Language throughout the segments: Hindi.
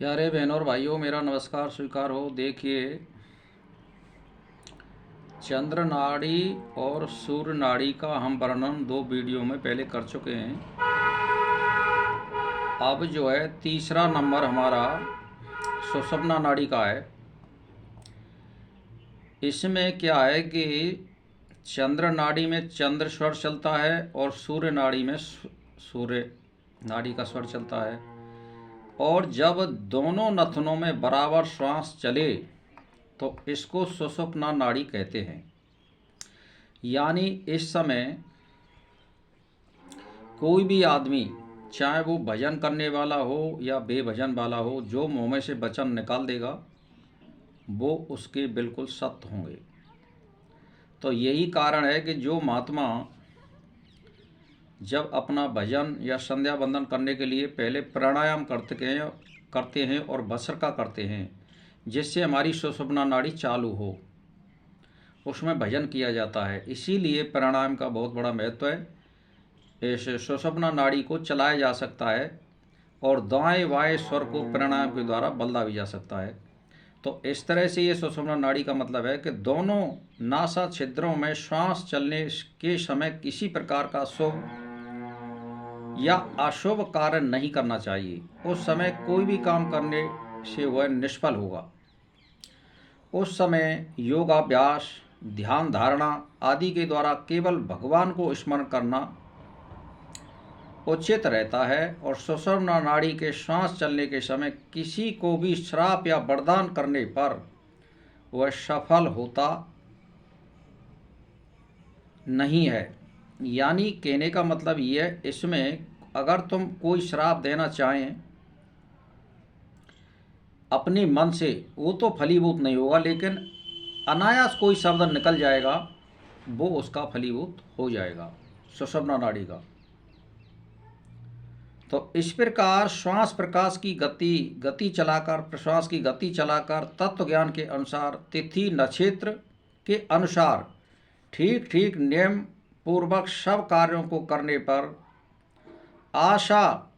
प्यारे बहनों और भाइयों, मेरा नमस्कार स्वीकार हो। देखिए, चंद्र नाड़ी और सूर्य नाड़ी का हम वर्णन 2 वीडियो में पहले कर चुके हैं। अब जो है तीसरा नंबर हमारा सुषुम्ना नाड़ी का है। इसमें क्या है कि चंद्र नाड़ी में चंद्र स्वर चलता है और सूर्य नाड़ी में सूर्य नाड़ी का स्वर चलता है। और जब दोनों नथनों में बराबर श्वास चले तो इसको सुषुम्ना नाड़ी कहते हैं। यानी इस समय कोई भी आदमी, चाहे वो भजन करने वाला हो या बेभजन वाला हो, जो मुँह में से वचन निकाल देगा वो उसके बिल्कुल सत्य होंगे। तो यही कारण है कि जो महात्मा जब अपना भजन या संध्या वंदन करने के लिए पहले प्राणायाम करते हैं और भस्त्रिका करते हैं, जिससे हमारी सुषुम्ना नाड़ी चालू हो, उसमें भजन किया जाता है। इसीलिए प्राणायाम का बहुत बड़ा महत्व है। इस सुषुम्ना नाड़ी को चलाया जा सकता है और दाएं बाएं स्वर को प्राणायाम के द्वारा बदला भी जा सकता है। तो इस तरह से ये सुषुम्ना नाड़ी का मतलब है कि दोनों नासा छिद्रों में श्वास चलने के समय किसी प्रकार का शुभ या अशुभ कार्य नहीं करना चाहिए। उस समय कोई भी काम करने से वह निष्फल होगा। उस समय योगाभ्यास, ध्यान धारणा आदि के द्वारा केवल भगवान को स्मरण करना उचित रहता है। और सुषुम्ना नाड़ी के श्वास चलने के समय किसी को भी श्राप या वरदान करने पर वह सफल होता नहीं है। यानी कहने का मतलब ये है, इसमें अगर तुम कोई श्राप देना चाहें अपने मन से, वो तो फलीभूत नहीं होगा, लेकिन अनायास कोई शब्द निकल जाएगा, वो उसका फलीभूत हो जाएगा सुषुम्ना नाड़ी का। तो इस प्रकार श्वास प्रकाश की गति चलाकर, प्रश्वास की गति चलाकर, तत्व ज्ञान के अनुसार, तिथि नक्षत्र के अनुसार ठीक ठीक नियम पूर्वक सब कार्यों को करने पर आशा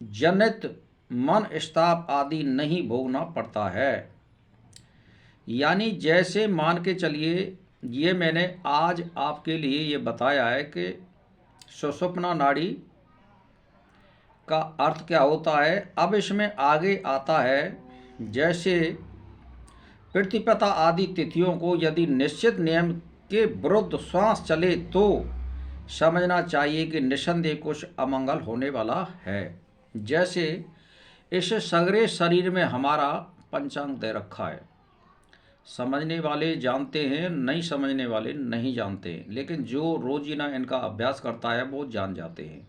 जनित मन स्ताप आदि नहीं भोगना पड़ता है। यानी जैसे मान के चलिए, ये मैंने आज आपके लिए ये बताया है कि सुषुम्ना नाड़ी का अर्थ क्या होता है। अब इसमें आगे आता है, जैसे प्रतिपदा आदि तिथियों को यदि निश्चित नियम के विरुद्ध श्वास चले तो समझना चाहिए कि निसंदेह कुछ अमंगल होने वाला है। जैसे इस सगरे शरीर में हमारा पंचांग दे रखा है। समझने वाले जानते हैं, नहीं समझने वाले नहीं जानते हैं, लेकिन जो रोजीना इनका अभ्यास करता है वो जान जाते हैं।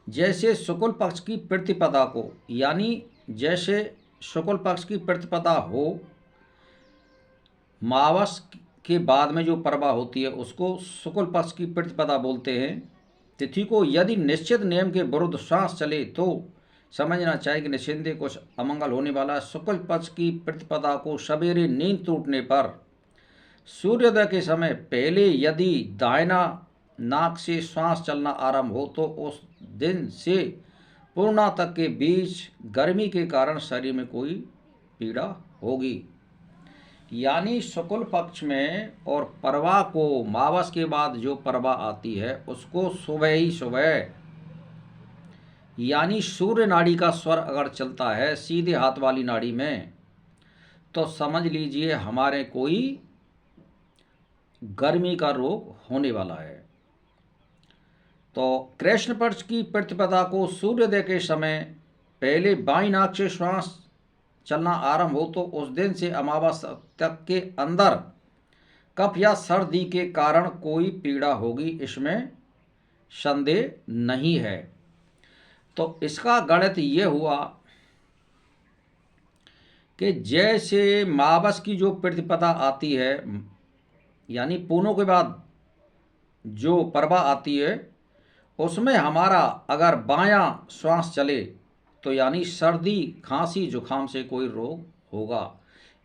जैसे शुक्ल पक्ष की प्रतिपदा को, यानी जैसे शुक्ल पक्ष की प्रतिपदा हो, मावस के बाद में जो परवा होती है उसको शुक्ल पक्ष की प्रतिपदा बोलते हैं। तिथि को यदि निश्चित नियम के विरुद्ध श्वास चले तो समझना चाहिए कि निश्चिंते कुछ अमंगल होने वाला है। शुक्ल पक्ष की प्रतिपदा को सवेरे नींद टूटने पर सूर्योदय के समय पहले यदि दाहिना नाक से श्वास चलना आरंभ हो तो उस दिन से पूर्णा तक के बीच गर्मी के कारण शरीर में कोई पीड़ा होगी। यानी शुक्ल पक्ष में और परवा को, मावस के बाद जो परवा आती है उसको सुबह ही सुबह, यानी सूर्य नाड़ी का स्वर अगर चलता है सीधे हाथ वाली नाड़ी में, तो समझ लीजिए हमारे कोई गर्मी का रोग होने वाला है। तो कृष्ण पक्ष की प्रतिपदा को सूर्योदय के समय पहले बाईं नाक से श्वास चलना आरंभ हो तो उस दिन से अमावस्या तक के अंदर कफ या सर्दी के कारण कोई पीड़ा होगी, इसमें संदेह नहीं है। तो इसका गणित ये हुआ कि जैसे मावस की जो प्रतिपदा आती है, यानी पूनों के बाद जो परवा आती है, उसमें हमारा अगर बायां श्वास चले तो यानी सर्दी खांसी जुखाम से कोई रोग होगा।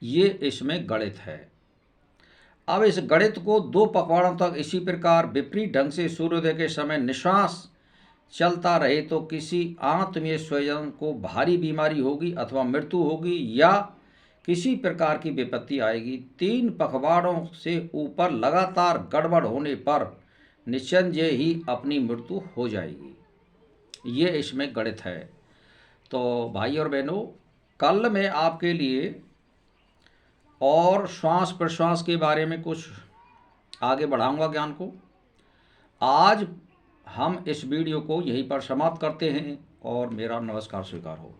ये इसमें गणित है। अब इस गणित को 2 पखवाड़ों तक इसी प्रकार विपरीत ढंग से सूर्योदय के समय निश्वास चलता रहे तो किसी आत्मीय स्वजन को भारी बीमारी होगी अथवा मृत्यु होगी या किसी प्रकार की विपत्ति आएगी। 3 पखवाड़ों से ऊपर लगातार गड़बड़ होने पर निस्संदेह ही अपनी मृत्यु हो जाएगी। ये इसमें गणित है। तो भाई और बहनों, कल मैं आपके लिए और श्वास प्रश्वास के बारे में कुछ आगे बढ़ाऊंगा ज्ञान को। आज हम इस वीडियो को यहीं पर समाप्त करते हैं और मेरा नमस्कार स्वीकार हो।